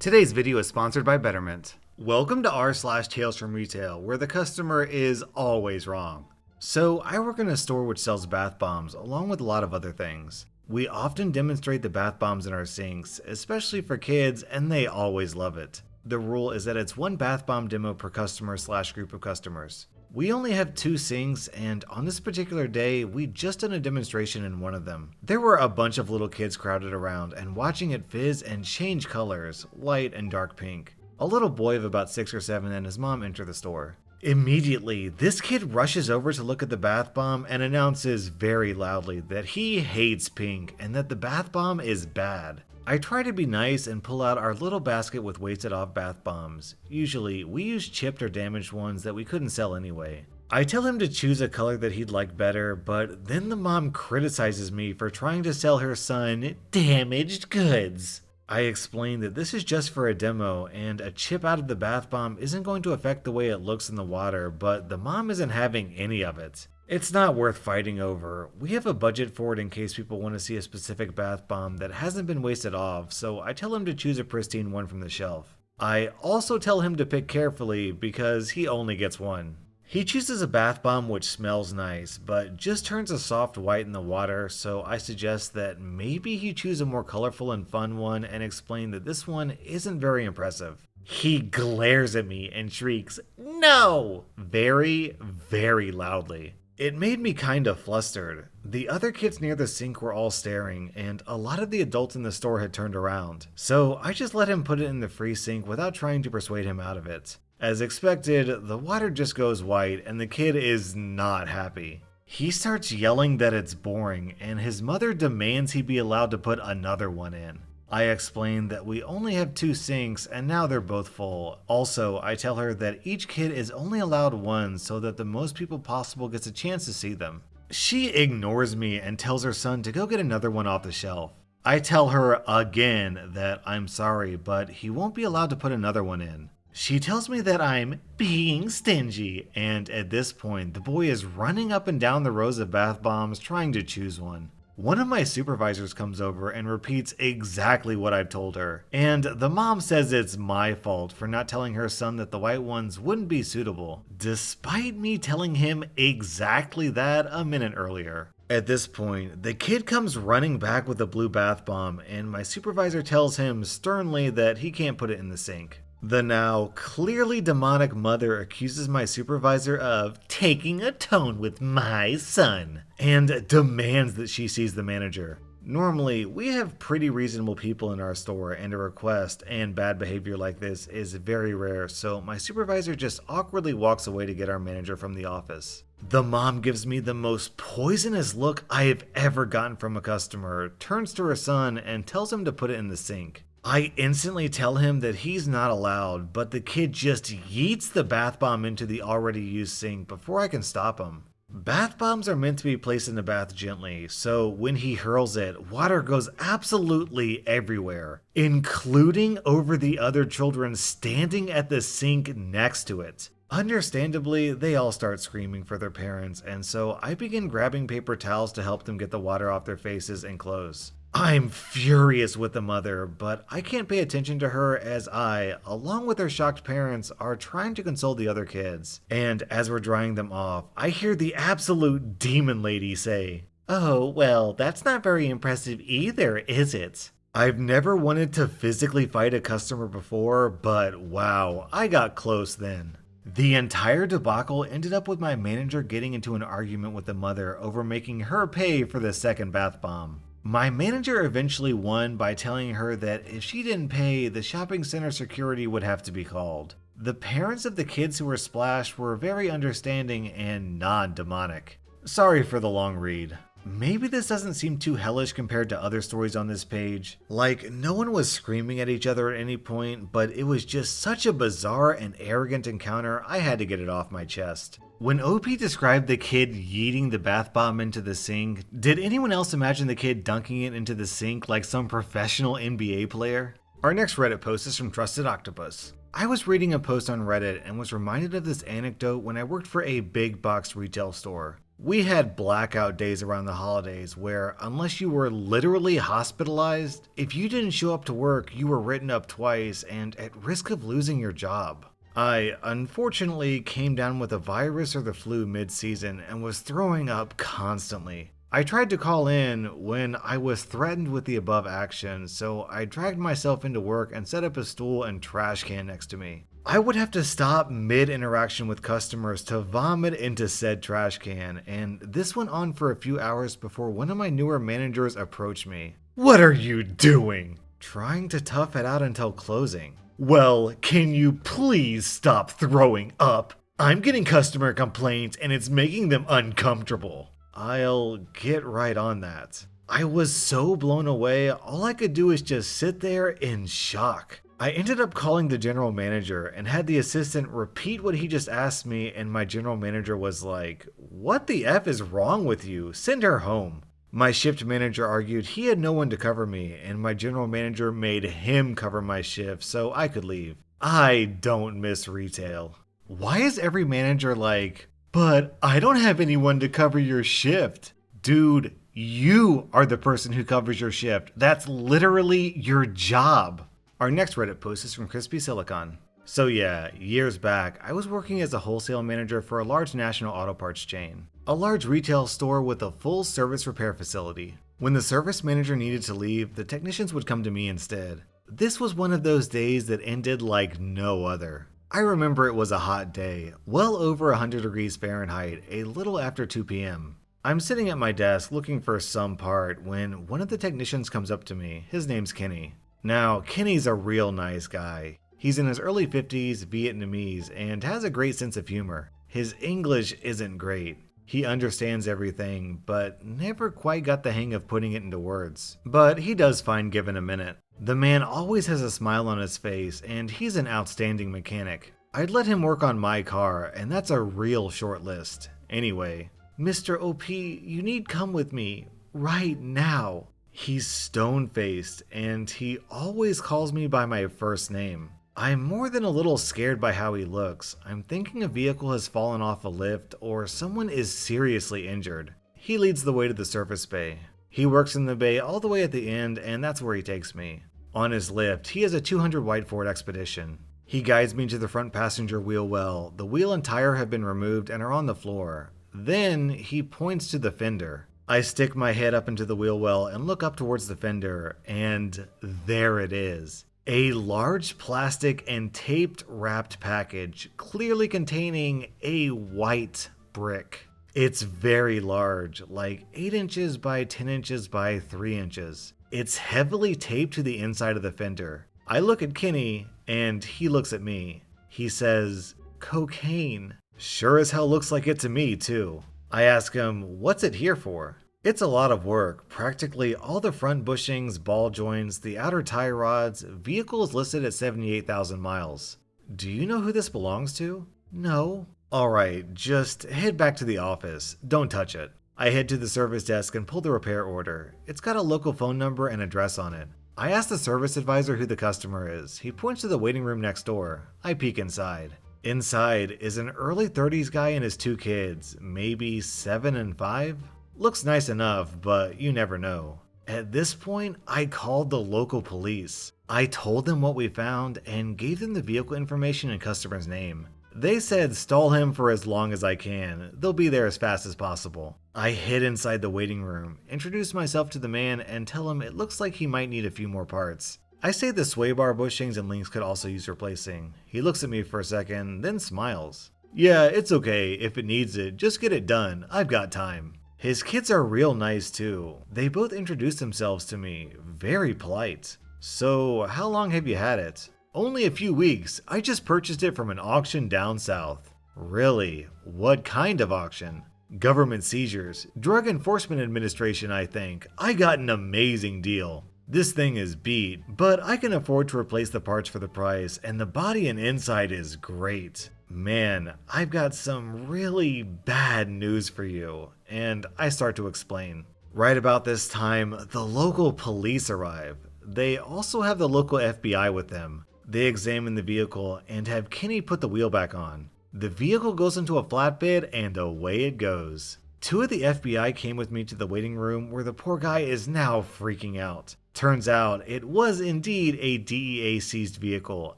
Today's video is sponsored by Betterment. Welcome to r/Talesfromretail, where the customer is always wrong. So, I work in a store which sells bath bombs, along with a lot of other things. We often demonstrate the bath bombs in our sinks, especially for kids, and they always love it. The rule is that it's one bath bomb demo per customer/group of customers. We only have 2 sinks, and on this particular day, we just done a demonstration in one of them. There were a bunch of little kids crowded around and watching it fizz and change colors, light and dark pink. A little boy of about 6 or 7 and his mom enter the store. Immediately, this kid rushes over to look at the bath bomb and announces very loudly that he hates pink and that the bath bomb is bad. I try to be nice and pull out our little basket with wasted off bath bombs. Usually, we use chipped or damaged ones that we couldn't sell anyway. I tell him to choose a color that he'd like better, but then the mom criticizes me for trying to sell her son damaged goods. I explain that this is just for a demo and a chip out of the bath bomb isn't going to affect the way it looks in the water, but the mom isn't having any of it. It's not worth fighting over. We have a budget for it in case people want to see a specific bath bomb that hasn't been wasted off, so I tell him to choose a pristine one from the shelf. I also tell him to pick carefully because he only gets one. He chooses a bath bomb which smells nice, but just turns a soft white in the water, so I suggest that maybe he choose a more colorful and fun one and explain that this one isn't very impressive. He glares at me and shrieks, "No!" very, very loudly. It made me kinda flustered. The other kids near the sink were all staring, and a lot of the adults in the store had turned around. So I just let him put it in the free sink without trying to persuade him out of it. As expected, the water just goes white and the kid is not happy. He starts yelling that it's boring, and his mother demands he be allowed to put another one in. I explain that we only have 2 sinks and now they're both full. Also, I tell her that each kid is only allowed one so that the most people possible gets a chance to see them. She ignores me and tells her son to go get another one off the shelf. I tell her again that I'm sorry, but he won't be allowed to put another one in. She tells me that I'm being stingy, and at this point, the boy is running up and down the rows of bath bombs trying to choose one. One of my supervisors comes over and repeats exactly what I've told her, and the mom says it's my fault for not telling her son that the white ones wouldn't be suitable, despite me telling him exactly that a minute earlier. At this point, the kid comes running back with a blue bath bomb, and my supervisor tells him sternly that he can't put it in the sink. The now clearly demonic mother accuses my supervisor of taking a tone with my son and demands that she sees the manager. Normally, we have pretty reasonable people in our store, and a request and bad behavior like this is very rare, so my supervisor just awkwardly walks away to get our manager from the office. The mom gives me the most poisonous look I have ever gotten from a customer, turns to her son, and tells him to put it in the sink. I instantly tell him that he's not allowed, but the kid just yeets the bath bomb into the already used sink before I can stop him. Bath bombs are meant to be placed in the bath gently, so when he hurls it, water goes absolutely everywhere, including over the other children standing at the sink next to it. Understandably, they all start screaming for their parents, and so I begin grabbing paper towels to help them get the water off their faces and clothes. I'm furious with the mother, but I can't pay attention to her as I, along with her shocked parents, are trying to console the other kids. And as we're drying them off, I hear the absolute demon lady say, "Oh, well, that's not very impressive either, is it?" I've never wanted to physically fight a customer before, but wow, I got close then. The entire debacle ended up with my manager getting into an argument with the mother over making her pay for the second bath bomb. My manager eventually won by telling her that if she didn't pay, the shopping center security would have to be called. The parents of the kids who were splashed were very understanding and non-demonic. Sorry for the long read. Maybe this doesn't seem too hellish compared to other stories on this page. Like, no one was screaming at each other at any point, but it was just such a bizarre and arrogant encounter, I had to get it off my chest. When OP described the kid yeeting the bath bomb into the sink, did anyone else imagine the kid dunking it into the sink like some professional NBA player? Our next Reddit post is from Trusted Octopus. I was reading a post on Reddit and was reminded of this anecdote when I worked for a big box retail store. We had blackout days around the holidays where, unless you were literally hospitalized, if you didn't show up to work, you were written up twice and at risk of losing your job. I unfortunately came down with a virus or the flu mid-season and was throwing up constantly. I tried to call in when I was threatened with the above action, so I dragged myself into work and set up a stool and trash can next to me. I would have to stop mid-interaction with customers to vomit into said trash can, and this went on for a few hours before one of my newer managers approached me. "What are you doing?" "Trying to tough it out until closing." "Well, can you please stop throwing up? I'm getting customer complaints and it's making them uncomfortable." "I'll get right on that." I was so blown away, all I could do is just sit there in shock. I ended up calling the general manager and had the assistant repeat what he just asked me, and my general manager was like, "What the F is wrong with you? Send her home." My shift manager argued he had no one to cover me, and my general manager made him cover my shift so I could leave. I don't miss retail. Why is every manager like, "But I don't have anyone to cover your shift"? Dude, you are the person who covers your shift. That's literally your job. Our next Reddit post is from Crispy Silicon. So yeah, years back, I was working as a wholesale manager for a large national auto parts chain. A large retail store with a full service repair facility. When the service manager needed to leave, the technicians would come to me instead. This was one of those days that ended like no other. I remember it was a hot day, well over 100 degrees Fahrenheit, a little after 2 p.m. I'm sitting at my desk looking for some part when one of the technicians comes up to me. His name's Kenny. Now, Kenny's a real nice guy. He's in his early 50s, Vietnamese, and has a great sense of humor. His English isn't great. He understands everything, but never quite got the hang of putting it into words. But he does fine given a minute. The man always has a smile on his face, and he's an outstanding mechanic. I'd let him work on my car, and that's a real short list. Anyway, "Mr. OP, you need come with me, right now." He's stone-faced, and he always calls me by my first name. I'm more than a little scared by how he looks. I'm thinking a vehicle has fallen off a lift or someone is seriously injured. He leads the way to the service bay. He works in the bay all the way at the end, and that's where he takes me. On his lift, he has a 200 white Ford Expedition. He guides me to the front passenger wheel well. The wheel and tire have been removed and are on the floor. Then he points to the fender. I stick my head up into the wheel well and look up towards the fender, and there it is. A large plastic and taped wrapped package, clearly containing a white brick. It's very large, like 8 inches by 10 inches by 3 inches. It's heavily taped to the inside of the fender. I look at Kenny, and he looks at me. He says, "Cocaine." Sure as hell looks like it to me, too. I ask him, "What's it here for?" "It's a lot of work. Practically all the front bushings, ball joints, the outer tie rods. Vehicle is listed at 78,000 miles. "Do you know who this belongs to?" "No." "Alright, just head back to the office. Don't touch it." I head to the service desk and pull the repair order. It's got a local phone number and address on it. I ask the service advisor who the customer is. He points to the waiting room next door. I peek inside. Inside is an early 30s guy and his 2 kids, maybe 7 and 5. Looks nice enough, but you never know. At this point, I called the local police. I told them what we found and gave them the vehicle information and customer's name. They said stall him for as long as I can. They'll be there as fast as possible. I hid inside the waiting room, introduce myself to the man, and tell him it looks like he might need a few more parts. I say the sway bar bushings and links could also use replacing. He looks at me for a second, then smiles. "Yeah, it's okay. If it needs it, just get it done. I've got time." His kids are real nice too. They both introduced themselves to me. Very polite. "So, how long have you had it?" "Only a few weeks. I just purchased it from an auction down south." "Really? What kind of auction?" "Government seizures. Drug Enforcement Administration, I think. I got an amazing deal. This thing is beat, but I can afford to replace the parts for the price, and the body and inside is great. Man, I've got some really bad news for you." And I start to explain. Right about this time, the local police arrive. They also have the local FBI with them. They examine the vehicle and have Kenny put the wheel back on. The vehicle goes into a flatbed and away it goes. Two of the FBI came with me to the waiting room where the poor guy is now freaking out. Turns out it was indeed a DEA seized vehicle,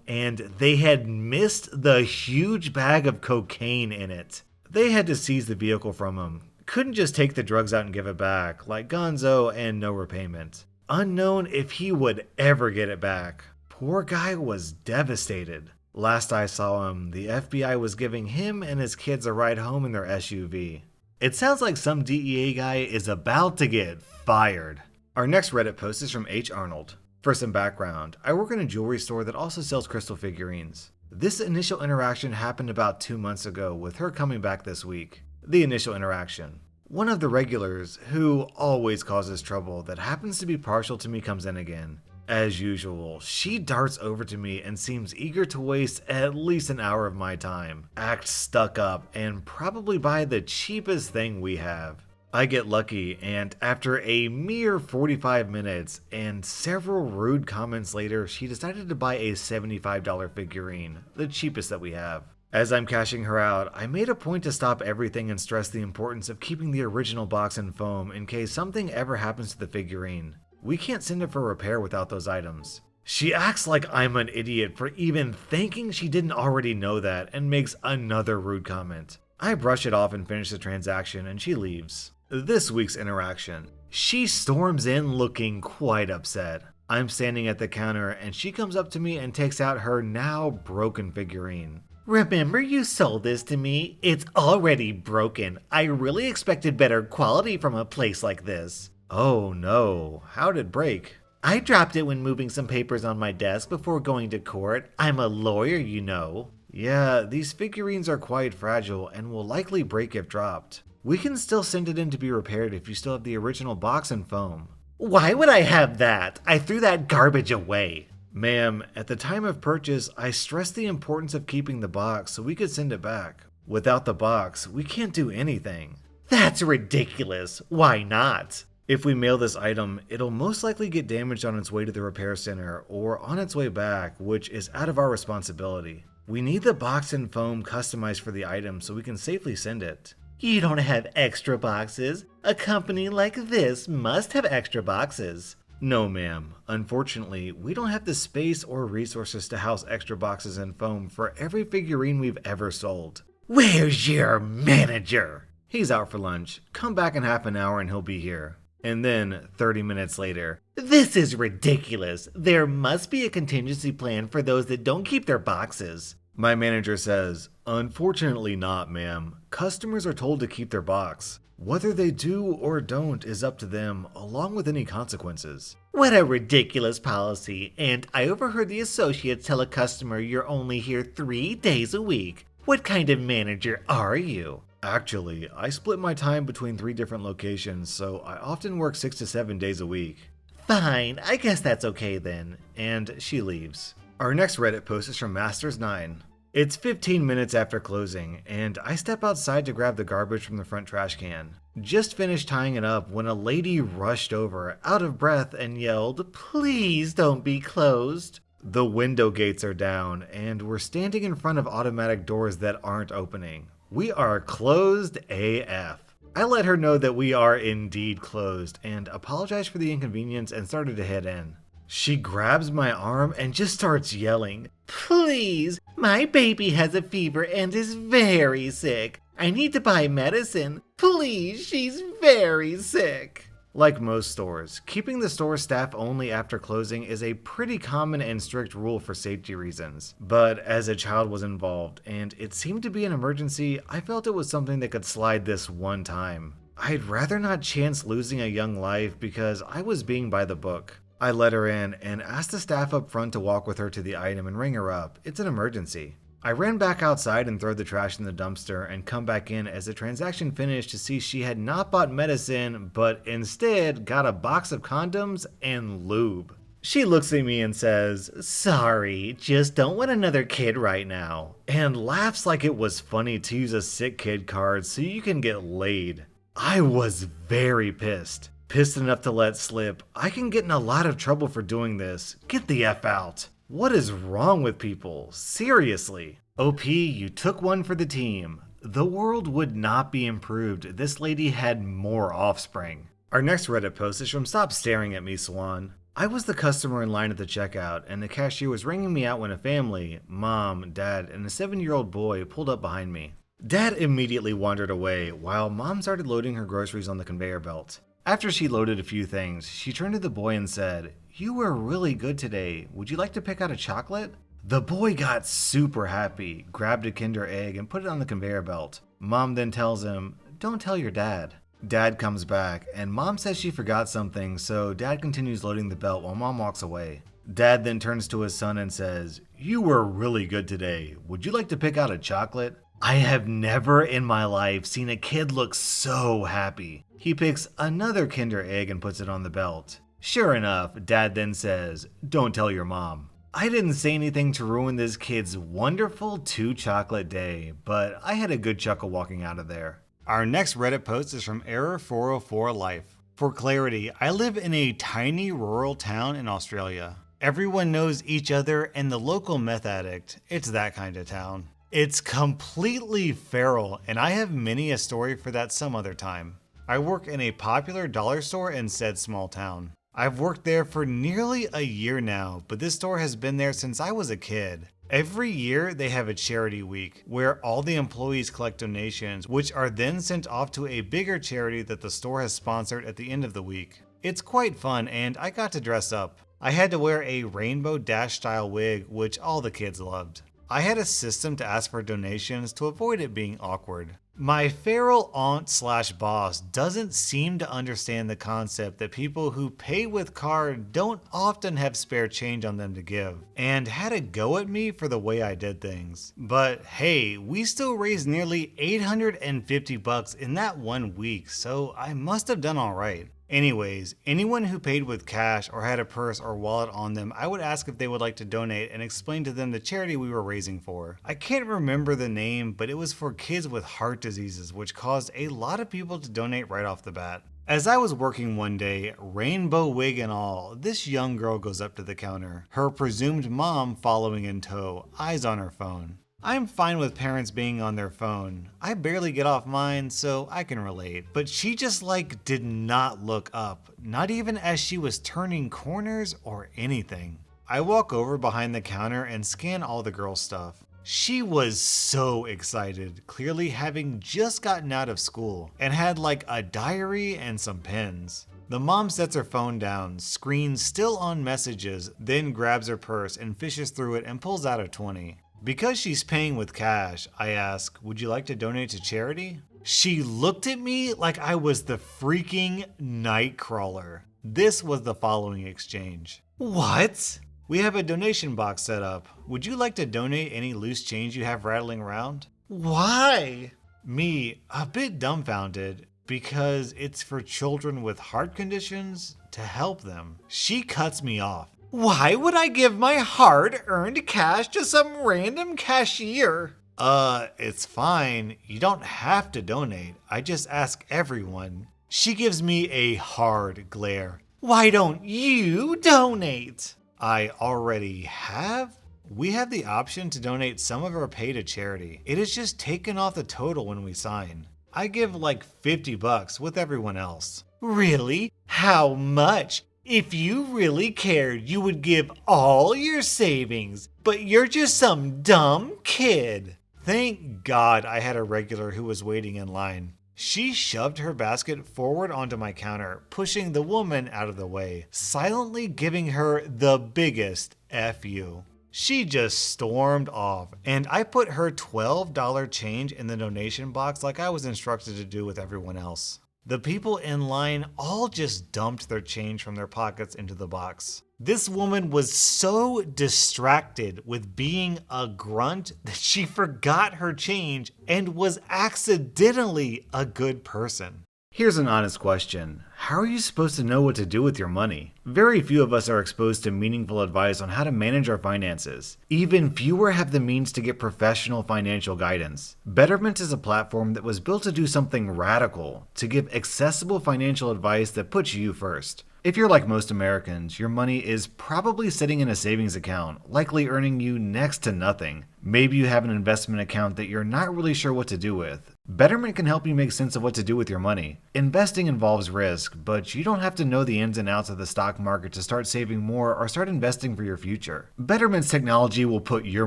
and they had missed the huge bag of cocaine in it. They had to seize the vehicle from him. Couldn't just take the drugs out and give it back, like Gonzo and no repayment. Unknown if he would ever get it back. Poor guy was devastated. Last I saw him, the FBI was giving him and his kids a ride home in their SUV. It sounds like some DEA guy is about to get fired. Our next Reddit post is from H. Arnold. For some background, I work in a jewelry store that also sells crystal figurines. This initial interaction happened about 2 months ago with her coming back this week. The initial interaction. One of the regulars, who always causes trouble, that happens to be partial to me comes in again. As usual, she darts over to me and seems eager to waste at least an hour of my time, act stuck up, and probably buy the cheapest thing we have. I get lucky, and after a mere 45 minutes and several rude comments later, she decided to buy a $75 figurine, the cheapest that we have. As I'm cashing her out, I made a point to stop everything and stress the importance of keeping the original box and foam in case something ever happens to the figurine. We can't send it for repair without those items. She acts like I'm an idiot for even thinking she didn't already know that and makes another rude comment. I brush it off and finish the transaction and she leaves. This week's interaction. She storms in looking quite upset. I'm standing at the counter and she comes up to me and takes out her now broken figurine. Remember you sold this to me? It's already broken. I really expected better quality from a place like this. Oh no, how'd it break? I dropped it when moving some papers on my desk before going to court. I'm a lawyer, you know. Yeah, these figurines are quite fragile and will likely break if dropped. We can still send it in to be repaired if you still have the original box and foam. Why would I have that? I threw that garbage away. Ma'am, at the time of purchase, I stressed the importance of keeping the box so we could send it back. Without the box, we can't do anything. That's ridiculous. Why not? If we mail this item, it'll most likely get damaged on its way to the repair center or on its way back, which is out of our responsibility. We need the box and foam customized for the item so we can safely send it. You don't have extra boxes? A company like this must have extra boxes. No, ma'am. Unfortunately, we don't have the space or resources to house extra boxes and foam for every figurine we've ever sold. Where's your manager? He's out for lunch. Come back in half an hour and he'll be here. And then, 30 minutes later, this is ridiculous. There must be a contingency plan for those that don't keep their boxes. My manager says, unfortunately not, ma'am. Customers are told to keep their box. Whether they do or don't is up to them, along with any consequences. What a ridiculous policy, and I overheard the associates tell a customer you're only here 3 days a week. What kind of manager are you? Actually, I split my time between 3 different locations, so I often work 6 to 7 days a week. Fine, I guess that's okay then. And she leaves. Our next Reddit post is from Masters9. It's 15 minutes after closing, and I step outside to grab the garbage from the front trash can. Just finished tying it up when a lady rushed over, out of breath, and yelled, "Please don't be closed." The window gates are down, and we're standing in front of automatic doors that aren't opening. We are closed AF. I let her know that we are indeed closed, and apologized for the inconvenience and started to head in. She grabs my arm and just starts yelling, "Please, my baby has a fever and is very sick. I need to buy medicine. Please, she's very sick." Like most stores, keeping the store staff only after closing is a pretty common and strict rule for safety reasons. But as a child was involved, and it seemed to be an emergency, I felt it was something that could slide this one time. I'd rather not chance losing a young life because I was being by the book. I let her in and asked the staff up front to walk with her to the item and ring her up. It's an emergency. I ran back outside and threw the trash in the dumpster and come back in as the transaction finished to see she had not bought medicine, but instead got a box of condoms and lube. She looks at me and says, "Sorry, just don't want another kid right now," and laughs like it was funny to use a sick kid card so you can get laid. I was very pissed. Pissed enough to let slip, "I can get in a lot of trouble for doing this. Get the F out." What is wrong with people? Seriously. OP, you took one for the team. the world would not be improved if this lady had more offspring. Our next Reddit post is from Stop Staring at Me Salon. I was the customer in line at the checkout, and the cashier was ringing me out when a family, mom, dad, and a 7-year-old boy pulled up behind me. Dad immediately wandered away while mom started loading her groceries on the conveyor belt. After she loaded a few things, she turned to the boy and said, "You were really good today. Would you like to pick out a chocolate?" The boy got super happy, grabbed a Kinder Egg and put it on the conveyor belt. Mom then tells him, "Don't tell your dad." Dad comes back, and Mom says she forgot something, so Dad continues loading the belt while Mom walks away. Dad then turns to his son and says, "You were really good today. Would you like to pick out a chocolate?" I have never in my life seen a kid look so happy. He picks another Kinder Egg and puts it on the belt. Sure enough, Dad then says, "Don't tell your mom." I didn't say anything to ruin this kid's wonderful 2-chocolate day, but I had a good chuckle walking out of there. Our next Reddit post is from Error404Life. For clarity, I live in a tiny rural town in Australia. Everyone knows each other and the local meth addict. It's that kind of town. It's completely feral, and I have many a story for that some other time. I work in a popular dollar store in said small town. I've worked there for nearly a year now, but this store has been there since I was a kid. Every year they have a charity week where all the employees collect donations, which are then sent off to a bigger charity that the store has sponsored at the end of the week. It's quite fun, and I got to dress up. I had to wear a rainbow dash style wig, which all the kids loved. I had a system to ask for donations to avoid it being awkward. My feral aunt/boss doesn't seem to understand the concept that people who pay with card don't often have spare change on them to give, and had a go at me for the way I did things. But hey, we still raised nearly $850 in that 1 week, so I must have done alright. Anyways, anyone who paid with cash or had a purse or wallet on them, I would ask if they would like to donate and explain to them the charity we were raising for. I can't remember the name, but it was for kids with heart diseases, which caused a lot of people to donate right off the bat. As I was working one day, rainbow wig and all, this young girl goes up to the counter, her presumed mom following in tow, eyes on her phone. I'm fine with parents being on their phone. I barely get off mine, so I can relate. But she just did not look up, not even as she was turning corners or anything. I walk over behind the counter and scan all the girl's stuff. She was so excited, clearly having just gotten out of school, and had a diary and some pens. The mom sets her phone down, screen still on messages, then grabs her purse and fishes through it and pulls out a 20. Because she's paying with cash, I ask, "Would you like to donate to charity?" She looked at me like I was the freaking Nightcrawler. This was the following exchange. "What? We have a donation box set up. Would you like to donate any loose change you have rattling around?" "Why?" Me, a bit dumbfounded, because it's for children with heart conditions to help them. She cuts me off. "Why would I give my hard-earned cash to some random cashier?" It's fine. You don't have to donate. I just ask everyone." She gives me a hard glare. "Why don't you donate?" I already have? We have the option to donate some of our pay to charity. It is just taken off the total when we sign. I give $50 with everyone else. "Really? How much? If you really cared, you would give all your savings, but you're just some dumb kid." Thank God I had a regular who was waiting in line. She shoved her basket forward onto my counter, pushing the woman out of the way, silently giving her the biggest F you. She just stormed off, and I put her $12 change in the donation box like I was instructed to do with everyone else. The people in line all just dumped their change from their pockets into the box. This woman was so distracted with being a grunt that she forgot her change and was accidentally a good person. Here's an honest question. How are you supposed to know what to do with your money? Very few of us are exposed to meaningful advice on how to manage our finances. Even fewer have the means to get professional financial guidance. Betterment is a platform that was built to do something radical, to give accessible financial advice that puts you first. If you're like most Americans, your money is probably sitting in a savings account, likely earning you next to nothing. Maybe you have an investment account that you're not really sure what to do with. Betterment can help you make sense of what to do with your money. Investing involves risk, but you don't have to know the ins and outs of the stock market to start saving more or start investing for your future. Betterment's technology will put your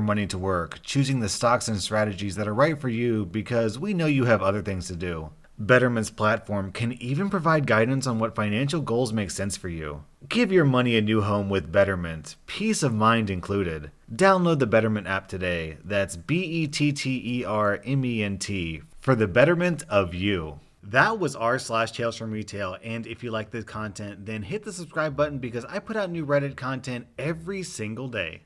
money to work, choosing the stocks and strategies that are right for you because we know you have other things to do. Betterment's platform can even provide guidance on what financial goals make sense for you. Give your money a new home with Betterment, peace of mind included. Download the Betterment app today. That's BETTERMENT for the betterment of you. That was r/Tales from Retail, and if you like this content, then hit the subscribe button because I put out new Reddit content every single day.